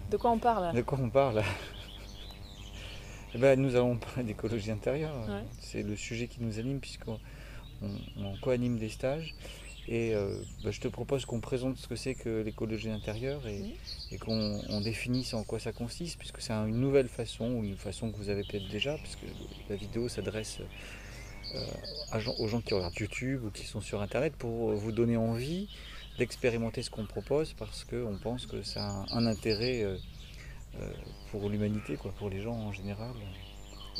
De quoi on parle? De quoi on parle? Eh ben, nous allons parler d'écologie intérieure. Ouais. C'est le sujet qui nous anime puisqu'on co-anime des stages. Et je te propose qu'on présente ce que c'est que l'écologie intérieure Mhm. et qu'on définisse en quoi ça consiste, puisque c'est une nouvelle façon, ou une façon que vous avez peut-être déjà, puisque la vidéo s'adresse aux gens qui regardent YouTube ou qui sont sur Internet pour vous donner envie d'expérimenter ce qu'on propose, parce qu'on pense que ça a un intérêt euh, pour l'humanité, quoi, pour les gens en général,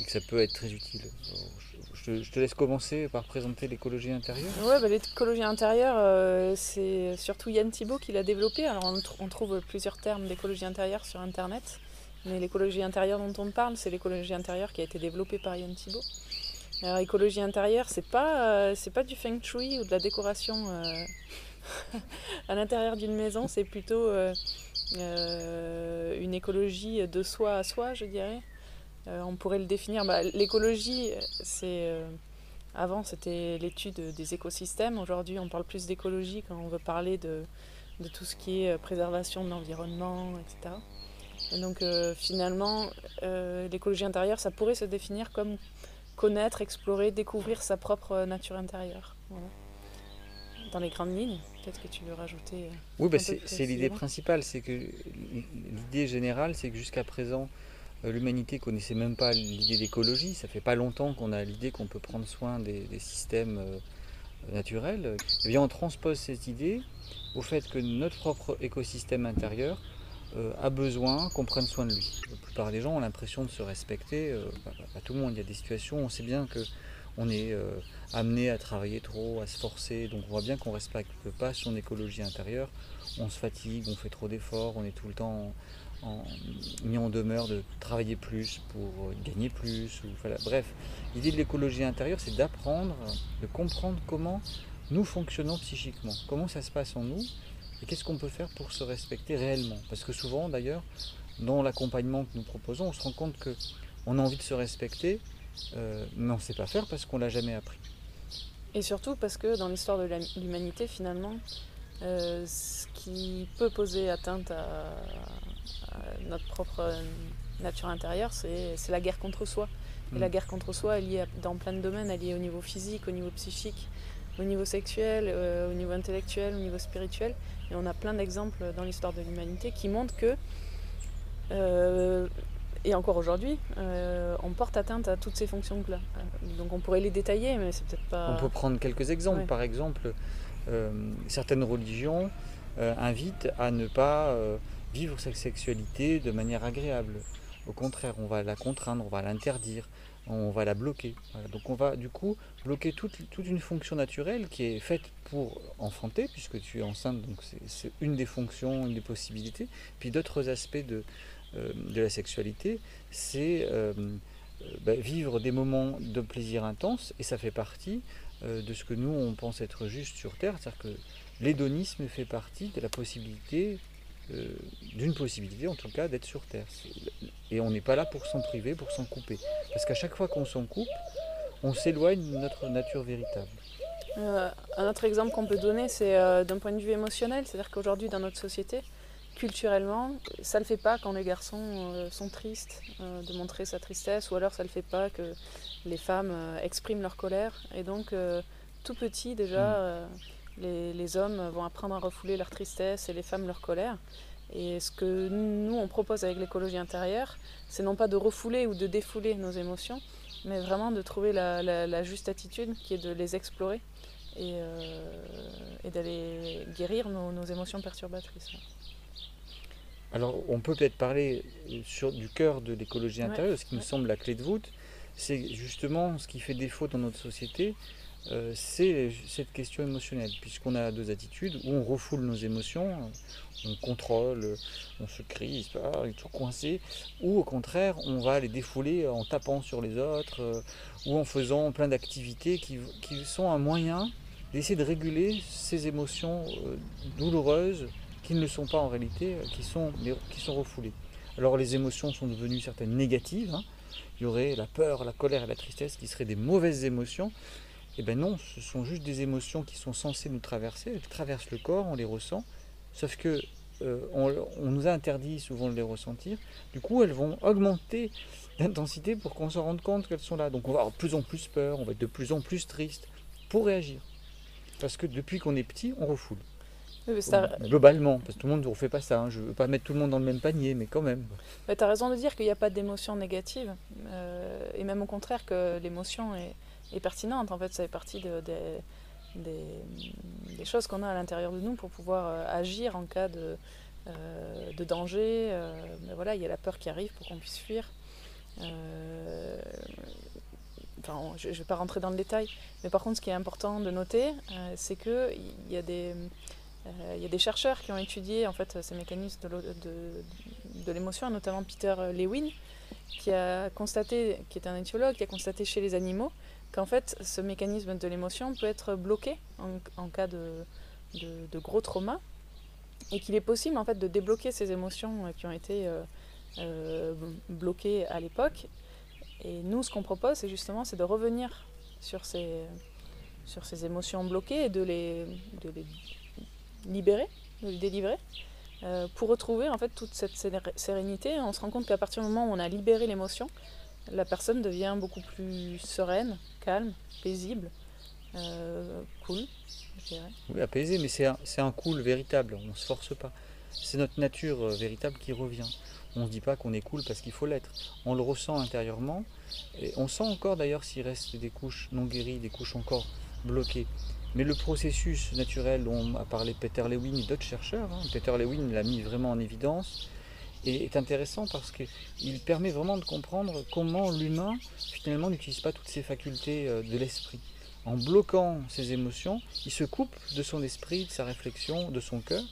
et que ça peut être très utile. Alors, je te laisse commencer par présenter l'écologie intérieure. Ouais, bah, l'écologie intérieure, c'est surtout Yann Thibault qui l'a développé. Alors on trouve plusieurs termes d'écologie intérieure sur Internet, mais l'écologie intérieure dont on parle, c'est l'écologie intérieure qui a été développée par Yann Thibault. Alors écologie intérieure, c'est pas du feng shui ou de la décoration à l'intérieur d'une maison, c'est plutôt une écologie de soi à soi, je dirais. On pourrait le définir. Bah, l'écologie, avant c'était l'étude des écosystèmes. Aujourd'hui, on parle plus d'écologie quand on veut parler de tout ce qui est préservation de l'environnement, etc. Et donc finalement, l'écologie intérieure, ça pourrait se définir comme connaître, explorer, découvrir sa propre nature intérieure. Voilà. Dans les grandes lignes, peut-être que tu veux rajouter Oui, un peu plus c'est l'idée précisément. principale, c'est que l'idée générale, c'est que jusqu'à présent, l'humanité connaissait même pas l'idée d'écologie. Ça fait pas longtemps qu'on a l'idée qu'on peut prendre soin des systèmes naturels. Eh bien, on transpose cette idée au fait que notre propre écosystème intérieur a besoin qu'on prenne soin de lui. La plupart des gens ont l'impression de se respecter, pas tout le monde. Il y a des situations où on sait bien que on est amené à travailler trop, à se forcer, donc on voit bien qu'on ne respecte pas son écologie intérieure, on se fatigue, on fait trop d'efforts, on est tout le temps mis en demeure de travailler plus pour gagner plus. Voilà. Bref, l'idée de l'écologie intérieure, c'est d'apprendre, de comprendre comment nous fonctionnons psychiquement, comment ça se passe en nous, et qu'est-ce qu'on peut faire pour se respecter réellement. Parce que souvent, d'ailleurs, dans l'accompagnement que nous proposons, on se rend compte qu'on a envie de se respecter, mais on ne sait pas faire parce qu'on ne l'a jamais appris. Et surtout parce que dans l'histoire de l'humanité, finalement, ce qui peut poser atteinte à notre propre nature intérieure, c'est la guerre contre soi. Et la Mm. guerre contre soi, elle est dans plein de domaines. Elle est au niveau physique, au niveau psychique, au niveau sexuel, au niveau intellectuel, au niveau spirituel. Et on a plein d'exemples dans l'histoire de l'humanité qui montrent que, euh, et encore aujourd'hui, on porte atteinte à toutes ces fonctions-là. Donc on pourrait les détailler, mais c'est peut-être On peut pas... prendre quelques exemples. Ouais. Par exemple, certaines religions invitent à ne pas vivre sa sexualité de manière agréable. Au contraire, on va la contraindre, on va l'interdire, on va la bloquer. Voilà. Donc on va du coup bloquer toute une fonction naturelle qui est faite pour enfanter, puisque tu es enceinte, donc c'est une des fonctions, une des possibilités. Puis d'autres aspects de la sexualité, c'est vivre des moments de plaisir intense, et ça fait partie de ce que nous on pense être juste sur Terre, c'est-à-dire que l'hédonisme fait partie de la possibilité, euh, d'une possibilité en tout cas, d'être sur Terre. Et on n'est pas là pour s'en priver, pour s'en couper. Parce qu'à chaque fois qu'on s'en coupe, on s'éloigne de notre nature véritable. Un autre exemple qu'on peut donner, c'est d'un point de vue émotionnel. C'est-à-dire qu'aujourd'hui, dans notre société, culturellement, ça ne le fait pas quand les garçons sont tristes de montrer sa tristesse, ou alors ça ne le fait pas que les femmes expriment leur colère. Et donc, tout petit, déjà, Hmm. les hommes vont apprendre à refouler leur tristesse et les femmes leur colère. Et ce que nous, on propose avec l'écologie intérieure, c'est non pas de refouler ou de défouler nos émotions, mais vraiment de trouver la juste attitude qui est de les explorer et d'aller guérir nos émotions perturbatrices. Alors on peut peut-être parler du cœur de l'écologie Ouais, intérieure, ce qui me ouais. semble la clé de voûte, c'est justement ce qui fait défaut dans notre société, c'est cette question émotionnelle, puisqu'on a deux attitudes, où on refoule nos émotions, on contrôle, on se crie, on est tout coincé, ou au contraire, on va les défouler en tapant sur les autres, ou en faisant plein d'activités qui sont un moyen d'essayer de réguler ces émotions douloureuses, qui ne le sont pas en réalité, qui sont refoulées. Alors les émotions sont devenues certaines négatives, hein. Il y aurait la peur, la colère et la tristesse qui seraient des mauvaises émotions. Eh bien non, ce sont juste des émotions qui sont censées nous traverser, elles traversent le corps, on les ressent, sauf que on nous a interdit souvent de les ressentir. Du coup, elles vont augmenter d'intensité pour qu'on se rende compte qu'elles sont là. Donc on va avoir de plus en plus peur, on va être de plus en plus triste pour réagir. Parce que depuis qu'on est petit, on refoule. Oui, Globalement, parce que tout le monde ne refait pas ça. Hein. Je ne veux pas mettre tout le monde dans le même panier, mais quand même. tu as raison de dire qu'il n'y a pas d'émotion négative. Et même au contraire, que l'émotion est pertinente. En fait, ça fait partie des choses qu'on a à l'intérieur de nous pour pouvoir agir en cas de danger. Mais voilà, il y a la peur qui arrive pour qu'on puisse fuir. Enfin, je ne vais pas rentrer dans le détail, mais par contre, ce qui est important de noter, c'est qu'il y a des chercheurs qui ont étudié en fait, ces mécanismes de l'émotion, notamment Peter Lewin, qui est un éthiologue, qui a constaté chez les animaux qu'en fait, ce mécanisme de l'émotion peut être bloqué en cas de gros trauma, et qu'il est possible en fait, de débloquer ces émotions qui ont été bloquées à l'époque. Et nous, ce qu'on propose, c'est de revenir sur ces émotions bloquées et de les libérer, de les délivrer, pour retrouver en fait toute cette sérénité. On se rend compte qu'à partir du moment où on a libéré l'émotion, la personne devient beaucoup plus sereine, calme, paisible, cool, je dirais. Oui, apaisé, mais c'est un cool véritable, on ne se force pas. C'est notre nature véritable qui revient. On ne se dit pas qu'on est cool parce qu'il faut l'être. On le ressent intérieurement. Et on sent encore d'ailleurs s'il reste des couches non guéries, des couches encore bloquées. Mais le processus naturel dont a parlé Peter Lewin et d'autres chercheurs, Peter Lewin l'a mis vraiment en évidence, et est intéressant parce qu'il permet vraiment de comprendre comment l'humain finalement n'utilise pas toutes ses facultés de l'esprit. En bloquant ses émotions, il se coupe de son esprit, de sa réflexion, de son cœur.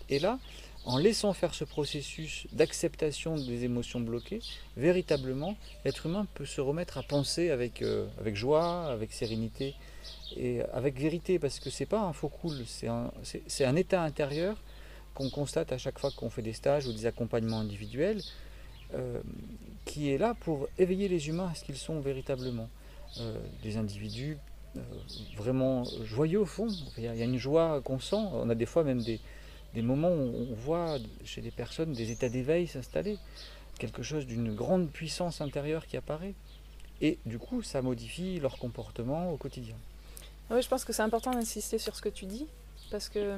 Et là, en laissant faire ce processus d'acceptation des émotions bloquées, véritablement, l'être humain peut se remettre à penser avec joie, avec sérénité et avec vérité, parce que c'est pas un faux cool, c'est un état intérieur qu'on constate à chaque fois qu'on fait des stages ou des accompagnements individuels, qui est là pour éveiller les humains à ce qu'ils sont véritablement. Des individus vraiment joyeux au fond, il y a une joie qu'on sent, on a des fois même des moments où on voit chez les personnes des états d'éveil s'installer, quelque chose d'une grande puissance intérieure qui apparaît. Et du coup, ça modifie leur comportement au quotidien. Oui, je pense que c'est important d'insister sur ce que tu dis, parce que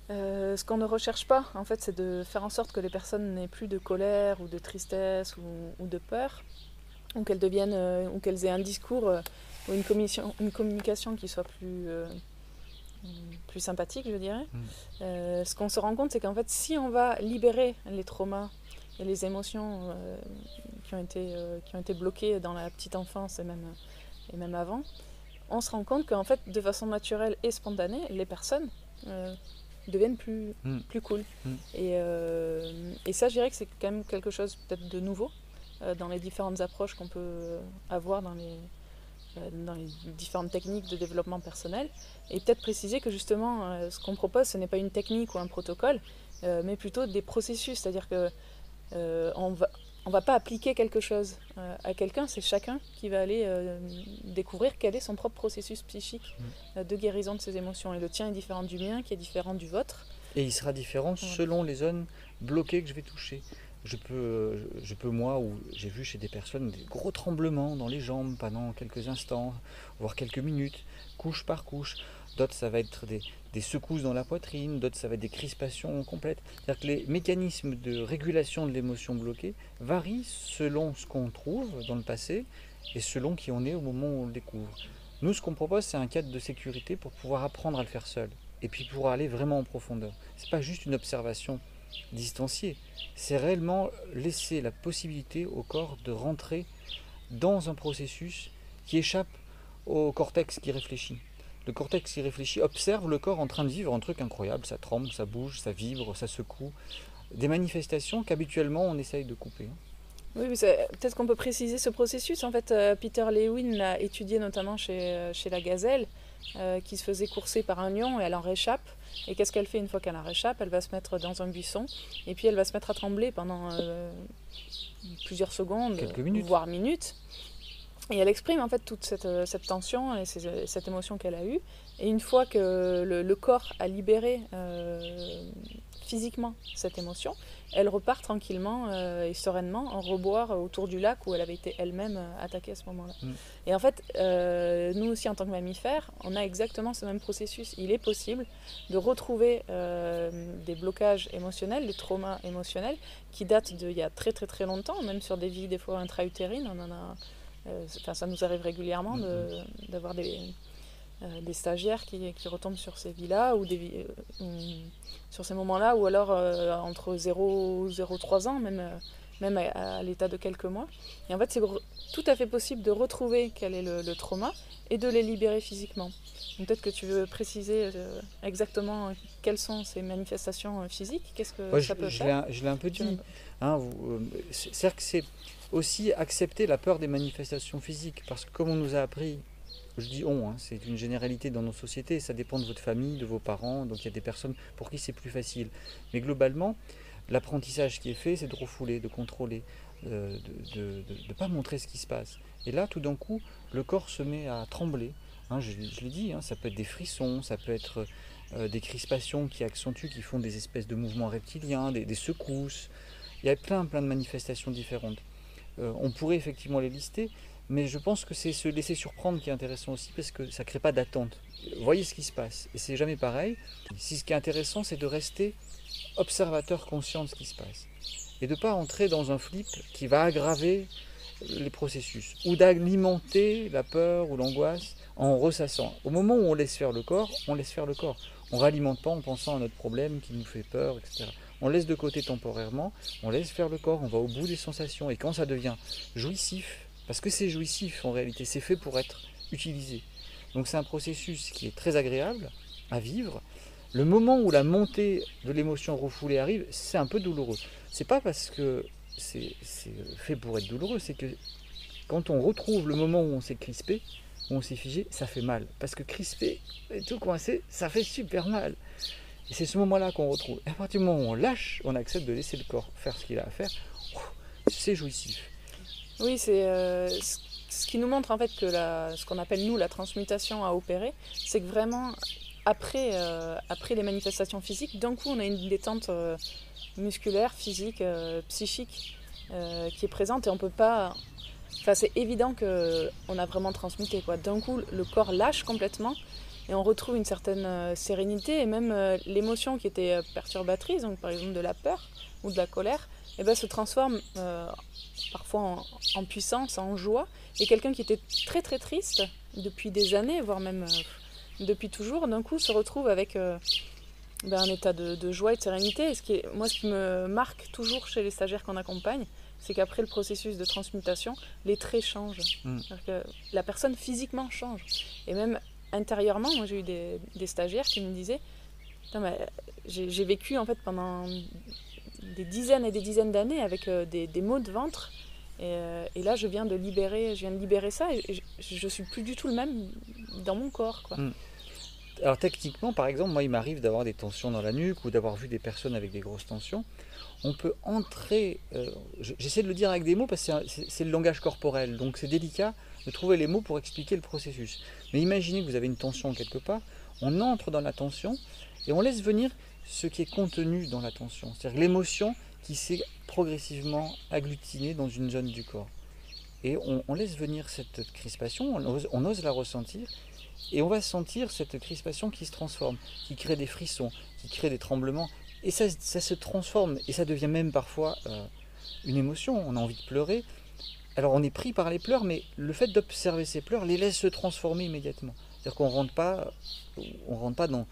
ce qu'on ne recherche pas, en fait, c'est de faire en sorte que les personnes n'aient plus de colère ou de tristesse ou de peur, ou qu'elles aient un discours ou une communication qui soit plus sympathique, je dirais. Ce qu'on se rend compte, c'est qu'en fait, si on va libérer les traumas et les émotions qui ont été bloquées dans la petite enfance et même avant, on se rend compte qu'en fait, de façon naturelle et spontanée, les personnes deviennent plus cool. Et ça, je dirais que c'est quand même quelque chose peut-être de nouveau dans les différentes approches qu'on peut avoir dans les différentes techniques de développement personnel, et peut-être préciser que justement ce qu'on propose, ce n'est pas une technique ou un protocole, mais plutôt des processus, c'est-à-dire que on va pas appliquer quelque chose à quelqu'un, c'est chacun qui va aller découvrir quel est son propre processus psychique de guérison de ses émotions, et le tien est différent du mien, qui est différent du vôtre. Et il sera différent selon les zones bloquées que je vais toucher. Je peux moi, ou j'ai vu chez des personnes des gros tremblements dans les jambes pendant quelques instants, voire quelques minutes, couche par couche. D'autres, ça va être des secousses dans la poitrine, d'autres, ça va être des crispations complètes. C'est-à-dire que les mécanismes de régulation de l'émotion bloquée varient selon ce qu'on trouve dans le passé et selon qui on est au moment où on le découvre. Nous, ce qu'on propose, c'est un cadre de sécurité pour pouvoir apprendre à le faire seul et puis pour aller vraiment en profondeur. Ce n'est pas juste une observation distancié, c'est réellement laisser la possibilité au corps de rentrer dans un processus qui échappe au cortex qui réfléchit. Le cortex qui réfléchit observe le corps en train de vivre un truc incroyable, ça tremble, ça bouge, ça vibre, ça secoue. Des manifestations qu'habituellement on essaye de couper. Oui, mais peut-être qu'on peut préciser ce processus. En fait, Peter Lewin l'a étudié notamment chez la gazelle, qui se faisait courser par un lion et elle en réchappe. Et qu'est-ce qu'elle fait une fois qu'elle en réchappe? Elle va se mettre dans un buisson et puis elle va se mettre à trembler pendant plusieurs secondes, quelques minutes, voire minutes. Et elle exprime en fait toute cette tension et cette émotion qu'elle a eue. Et une fois que le corps a libéré physiquement cette émotion, elle repart tranquillement et sereinement en reboire autour du lac où elle avait été elle-même attaquée à ce moment-là. Mm. Et en fait, nous aussi en tant que mammifères, on a exactement ce même processus. Il est possible de retrouver des blocages émotionnels, des traumas émotionnels qui datent d'il y a très très très longtemps, même sur des vies des fois intra-utérines, on en a... ça nous arrive régulièrement d'avoir des stagiaires qui retombent sur ces vies-là ou sur ces moments-là, ou alors entre 0-3 ans, même à l'état de quelques mois. Et en fait, c'est tout à fait possible de retrouver quel est le trauma et de les libérer physiquement. Donc peut-être que tu veux préciser exactement quelles sont ces manifestations physiques, qu'est-ce que Ouais, ça peut faire. je l'ai un peu dit. Hein, c'est-à-dire que c'est aussi accepter la peur des manifestations physiques, parce que comme on nous a appris, je dis on, hein, c'est une généralité dans nos sociétés, ça dépend de votre famille, de vos parents, donc il y a des personnes pour qui c'est plus facile. Mais globalement, l'apprentissage qui est fait, c'est de refouler, de contrôler, de ne pas montrer ce qui se passe. Et là, tout d'un coup, le corps se met à trembler. Hein, je l'ai dit, hein, ça peut être des frissons, ça peut être des crispations qui accentuent, qui font des espèces de mouvements reptiliens, des secousses. Il y a plein de manifestations différentes. On pourrait effectivement les lister, mais je pense que c'est se laisser surprendre qui est intéressant aussi parce que ça ne crée pas d'attente. Voyez ce qui se passe, et c'est jamais pareil. Si ce qui est intéressant, c'est de rester observateur conscient de ce qui se passe et de ne pas entrer dans un flip qui va aggraver les processus ou d'alimenter la peur ou l'angoisse en ressassant. Au moment où on laisse faire le corps, on laisse faire le corps. On ne réalimente pas en pensant à notre problème qui nous fait peur, etc. On laisse de côté temporairement, on laisse faire le corps, on va au bout des sensations. Et quand ça devient jouissif, parce que c'est jouissif en réalité, c'est fait pour être utilisé. Donc c'est un processus qui est très agréable à vivre. Le moment où la montée de l'émotion refoulée arrive, c'est un peu douloureux. C'est pas parce que c'est fait pour être douloureux, c'est que quand on retrouve le moment où on s'est crispé, où on s'est figé, ça fait mal. Parce que crispé et tout coincé, ça fait super mal. Et c'est ce moment-là qu'on retrouve. Et à partir du moment où on lâche, on accepte de laisser le corps faire ce qu'il a à faire, c'est jouissif. Oui, c'est ce qui nous montre en fait que ce qu'on appelle nous la transmutation a opéré, c'est que vraiment après les manifestations physiques, d'un coup on a une détente musculaire, physique, psychique qui est présente et on peut pas. Enfin, c'est évident qu'on a vraiment transmuté quoi. D'un coup, le corps lâche complètement et on retrouve une certaine sérénité et même l'émotion qui était perturbatrice, donc par exemple de la peur ou de la colère, eh ben, se transforme parfois en puissance, en joie. Et quelqu'un qui était très très triste depuis des années, voire même depuis toujours, d'un coup se retrouve avec un état de joie et de sérénité. Et ce qui me marque toujours chez les stagiaires qu'on accompagne, c'est qu'après le processus de transmutation, les traits changent. C'est-à-dire que la personne physiquement change. Et même intérieurement, moi j'ai eu des stagiaires qui me disaient j'ai vécu en fait pendant des dizaines et des dizaines d'années avec des maux de ventre. Et là, je viens de libérer ça et je suis plus du tout le même dans mon corps, quoi. Alors techniquement, par exemple, moi il m'arrive d'avoir des tensions dans la nuque ou d'avoir vu des personnes avec des grosses tensions. On peut entrer, j'essaie de le dire avec des mots parce que c'est le langage corporel, donc c'est délicat de trouver les mots pour expliquer le processus. Mais imaginez que vous avez une tension quelque part, on entre dans la tension et on laisse venir ce qui est contenu dans la tension, c'est-à-dire l'émotion qui s'est progressivement agglutinée dans une zone du corps. Et on laisse venir cette crispation, on ose la ressentir, et on va sentir cette crispation qui se transforme, qui crée des frissons, qui crée des tremblements, et ça se transforme, et ça devient même parfois une émotion, on a envie de pleurer. Alors on est pris par les pleurs, mais le fait d'observer ces pleurs les laisse se transformer immédiatement. C'est-à-dire qu'on ne rentre pas dans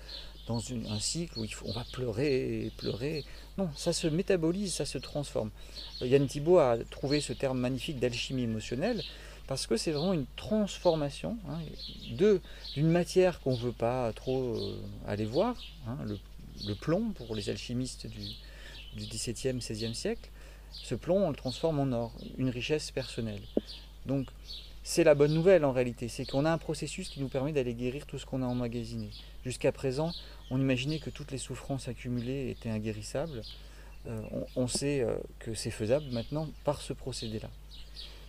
un cycle où on va pleurer et pleurer. Non, ça se métabolise, ça se transforme. Yann Thibault a trouvé ce terme magnifique d'alchimie émotionnelle parce que c'est vraiment une transformation d'une matière qu'on ne veut pas trop aller voir, hein, le plomb pour les alchimistes du XVIIe, XVIe siècle. Ce plomb, on le transforme en or, une richesse personnelle. Donc, c'est la bonne nouvelle en réalité, c'est qu'on a un processus qui nous permet d'aller guérir tout ce qu'on a emmagasiné. Jusqu'à présent, on imaginait que toutes les souffrances accumulées étaient inguérissables. On sait que c'est faisable maintenant par ce procédé-là.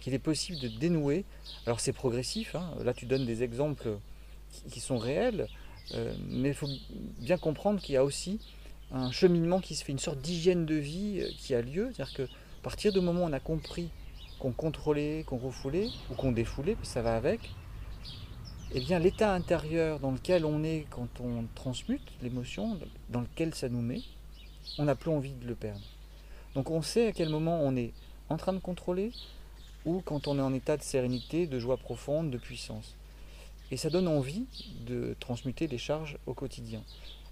qu'il est possible de dénouer. Alors c'est progressif, hein. Là tu donnes des exemples qui sont réels, mais il faut bien comprendre qu'il y a aussi un cheminement qui se fait, une sorte d'hygiène de vie qui a lieu. C'est-à-dire qu'à partir du moment où on a compris qu'on contrôlait, qu'on refoulait ou qu'on défoulait, puis ça va avec, eh bien l'état intérieur dans lequel on est quand on transmute l'émotion, dans lequel ça nous met, on n'a plus envie de le perdre. Donc on sait à quel moment on est en train de contrôler ou quand on est en état de sérénité, de joie profonde, de puissance. Et ça donne envie de transmuter les charges au quotidien.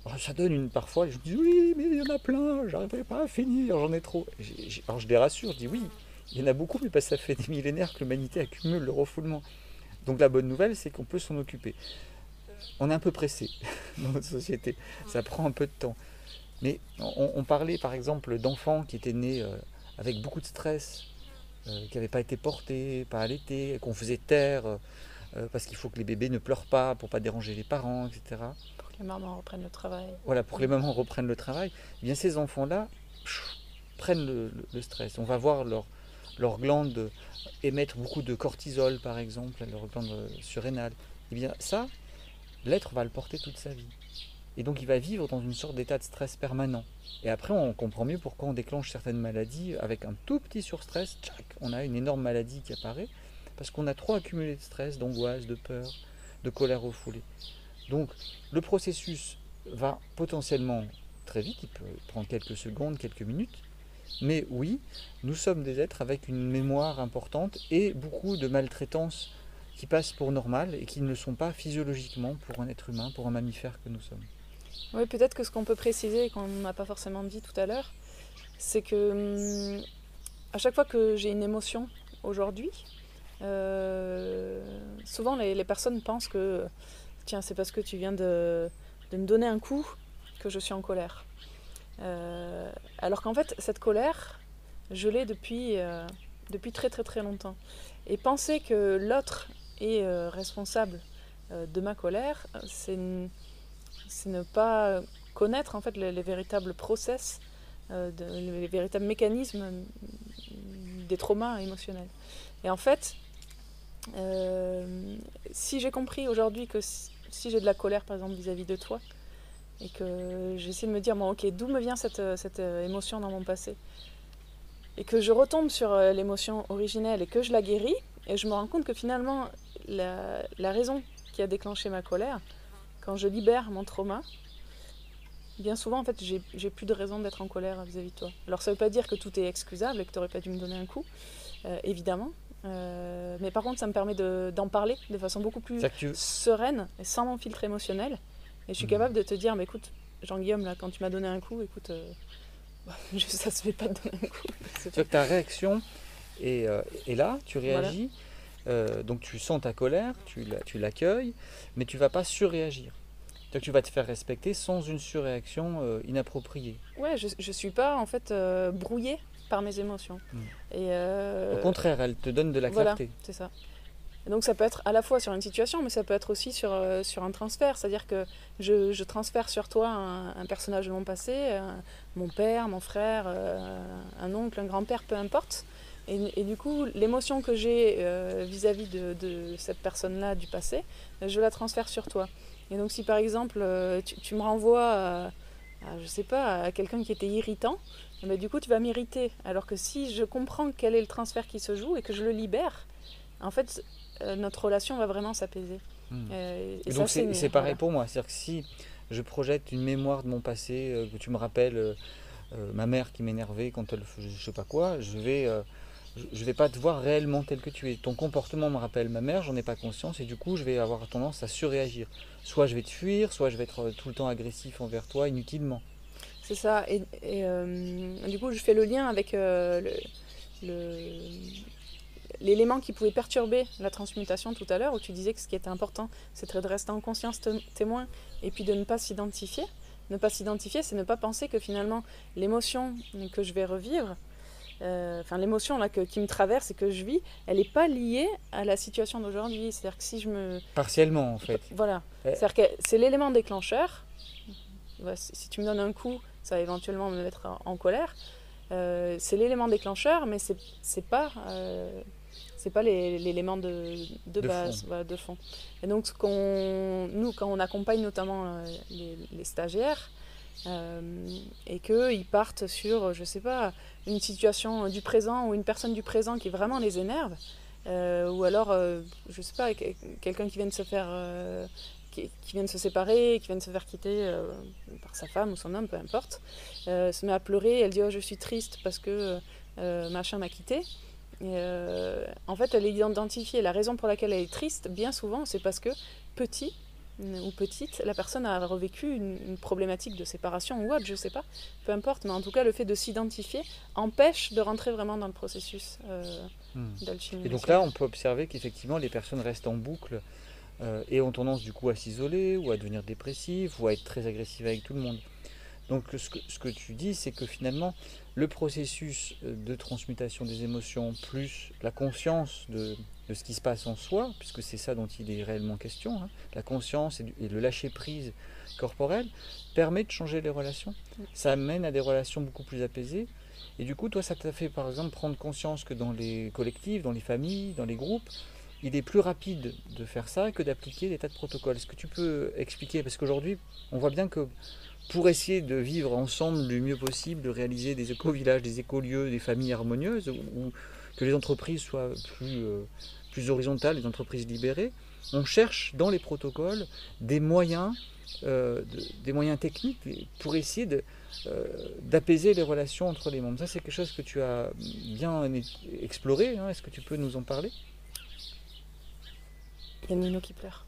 Alors ça donne parfois, les gens disent oui, mais il y en a plein, j'arriverai pas à finir, j'en ai trop. Alors je les rassure, je dis oui, il y en a beaucoup, mais parce que ça fait des millénaires que l'humanité accumule le refoulement. Donc la bonne nouvelle, c'est qu'on peut s'en occuper. On est un peu pressé dans notre société, ça prend un peu de temps. Mais on parlait par exemple d'enfants qui étaient nés avec beaucoup de stress, qui n'avaient pas été portés, pas allaités, qu'on faisait taire parce qu'il faut que les bébés ne pleurent pas pour ne pas déranger les parents, etc. Pour que les mamans reprennent le travail. Voilà, pour que les mamans reprennent le travail. Eh bien ces enfants-là prennent le stress. On va voir leurs glandes émettre beaucoup de cortisol par exemple, leurs glandes surrénales. Eh bien ça, l'être va le porter toute sa vie. Et donc il va vivre dans une sorte d'état de stress permanent. Et après on comprend mieux pourquoi on déclenche certaines maladies avec un tout petit surstress, tchac, on a une énorme maladie qui apparaît, parce qu'on a trop accumulé de stress, d'angoisse, de peur, de colère refoulée. Donc le processus va potentiellement très vite, il peut prendre quelques secondes, quelques minutes, mais oui, nous sommes des êtres avec une mémoire importante et beaucoup de maltraitances qui passent pour normales et qui ne le sont pas physiologiquement pour un être humain, pour un mammifère que nous sommes. Oui, peut-être que ce qu'on peut préciser et qu'on n'a pas forcément dit tout à l'heure, c'est que à chaque fois que j'ai une émotion aujourd'hui, souvent les personnes pensent que tiens, c'est parce que tu viens de me donner un coup que je suis en colère. Alors qu'en fait, cette colère, je l'ai depuis très très très longtemps. Et penser que l'autre est responsable de ma colère, c'est ne pas connaître en fait les véritables process, les véritables mécanismes des traumas émotionnels. Et en fait, si j'ai compris aujourd'hui que si j'ai de la colère par exemple vis-à-vis de toi, et que j'essaie de me dire, bon, ok, d'où me vient cette émotion dans mon passé, et que je retombe sur l'émotion originelle et que je la guéris, et je me rends compte que finalement la raison qui a déclenché ma colère, quand je libère mon trauma, bien souvent en fait j'ai plus de raison d'être en colère vis-à-vis de toi. Alors ça veut pas dire que tout est excusable et que tu n'aurais pas dû me donner un coup, évidemment, mais par contre ça me permet d'en parler de façon beaucoup plus sereine et sans mon filtre émotionnel, et je suis capable de te dire, mais écoute Jean-Guillaume, là quand tu m'as donné un coup, écoute, ça se fait pas de donner un coup. C'est que ta réaction est là, tu réagis, voilà. Donc tu sens ta colère, tu l'accueilles, mais tu vas pas surréagir. Donc tu vas te faire respecter sans une surréaction inappropriée. Ouais, je suis pas en fait brouillée par mes émotions. Et au contraire, elle te donne de la clarté. Voilà, c'est ça. Et donc ça peut être à la fois sur une situation, mais ça peut être aussi sur un transfert. C'est-à-dire que je transfère sur toi un personnage de mon passé, mon père, mon frère, un oncle, un grand-père, peu importe. Et du coup, l'émotion que j'ai vis-à-vis de cette personne-là du passé, je la transfère sur toi. Et donc si par exemple tu me renvoies je sais pas, à quelqu'un qui était irritant, ben, du coup tu vas m'irriter. Alors que si je comprends quel est le transfert qui se joue et que je le libère, en fait notre relation va vraiment s'apaiser. Et donc c'est pareil pour moi. C'est-à-dire que si je projette une mémoire de mon passé, que tu me rappelles ma mère qui m'énervait quand elle faisait je sais pas quoi, je vais pas te voir réellement tel que tu es. Ton comportement me rappelle ma mère, j'en ai pas conscience et du coup je vais avoir tendance à surréagir. Soit je vais te fuir, soit je vais être tout le temps agressif envers toi inutilement. C'est ça. Et du coup je fais le lien avec l'élément qui pouvait perturber la transmutation tout à l'heure, où tu disais que ce qui était important, c'était de rester en conscience témoin et puis de ne pas s'identifier. Ne pas s'identifier, c'est ne pas penser que finalement l'émotion que je vais revivre, l'émotion là qui me traverse et que je vis, elle n'est pas liée à la situation d'aujourd'hui. C'est-à-dire que si je me... Partiellement en fait. Voilà. C'est-à-dire que c'est l'élément déclencheur. Si tu me donnes un coup, ça va éventuellement me mettre en colère. C'est l'élément déclencheur, mais c'est pas C'est pas l'élément de base, fond. voilà, de fond. Et donc nous, quand on accompagne notamment les stagiaires, et qu'ils partent sur, je sais pas, une situation du présent ou une personne du présent qui vraiment les énerve, ou alors, je sais pas, quelqu'un qui vient de se faire, qui vient de se séparer, qui vient de se faire quitter par sa femme ou son homme, peu importe, se met à pleurer, elle dit oh je suis triste parce que machin m'a quitté. Et en fait, elle est identifiée. La raison pour laquelle elle est triste, bien souvent, c'est parce que petit ou petite, la personne a revécu une problématique de séparation ou autre, je sais pas, peu importe, mais en tout cas, le fait de s'identifier empêche de rentrer vraiment dans le processus d'alchimie Et donc là, émotionnelle. on peut observer qu'effectivement, les personnes restent en boucle et ont tendance du coup à s'isoler ou à devenir dépressives ou à être très agressives avec tout le monde. Donc ce que tu dis, c'est que finalement, le processus de transmutation des émotions plus la conscience de ce qui se passe en soi, puisque c'est ça dont il est réellement question, hein, la conscience et le lâcher-prise corporel, permet de changer les relations. Ça amène à des relations beaucoup plus apaisées. Et du coup, toi, ça t'a fait par exemple prendre conscience que dans les collectifs, dans les familles, dans les groupes, il est plus rapide de faire ça que d'appliquer des tas de protocoles. Est-ce que tu peux expliquer? Parce qu'aujourd'hui, on voit bien que pour essayer de vivre ensemble le mieux possible, de réaliser des éco-villages, des écolieux, des familles harmonieuses, ou que les entreprises soient plus horizontales, les entreprises libérées, on cherche dans les protocoles des moyens techniques pour essayer d'apaiser les relations entre les membres. Ça, c'est quelque chose que tu as bien exploré, hein. Est-ce que tu peux nous en parler? Il y a Nino qui pleure.